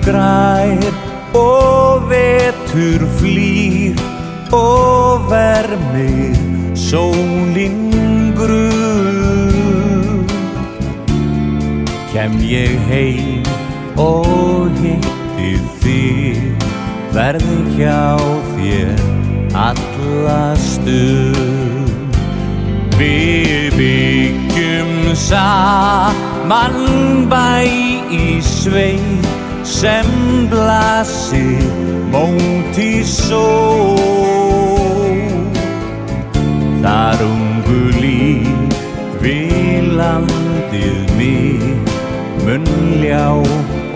grær og vetur flýr og vermir sólin grunn. Kem ég heim og hitti þig, verði hjá þér alla stund. Við byggjum saman bæ í sveit sem blasir móti sól. Þar ungu líf við landið mitt mun ljá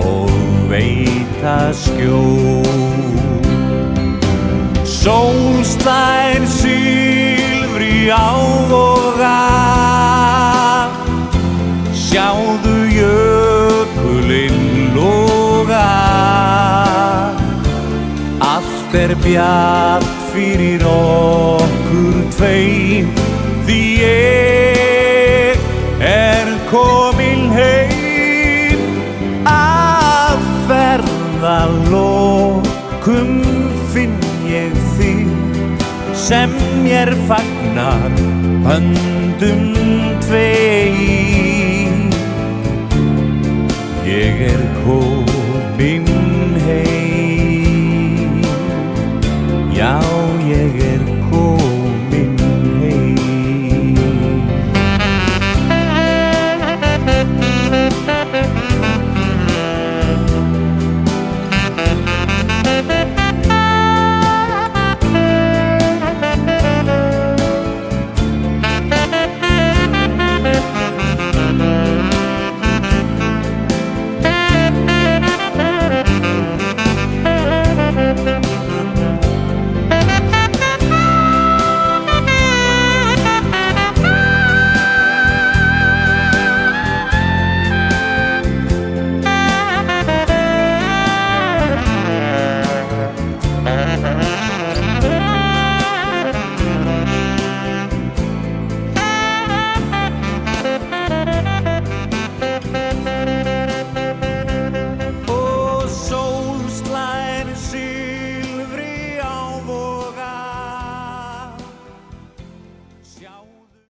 og veita skjól. Sól slær silfri á og af, sjáðu jökulinn loga. Allt bjart fyrir okkur tveim, því ég komin heim. Að ferðalokum finn ég þig sem mér fagnar höndum tveim. Ég komin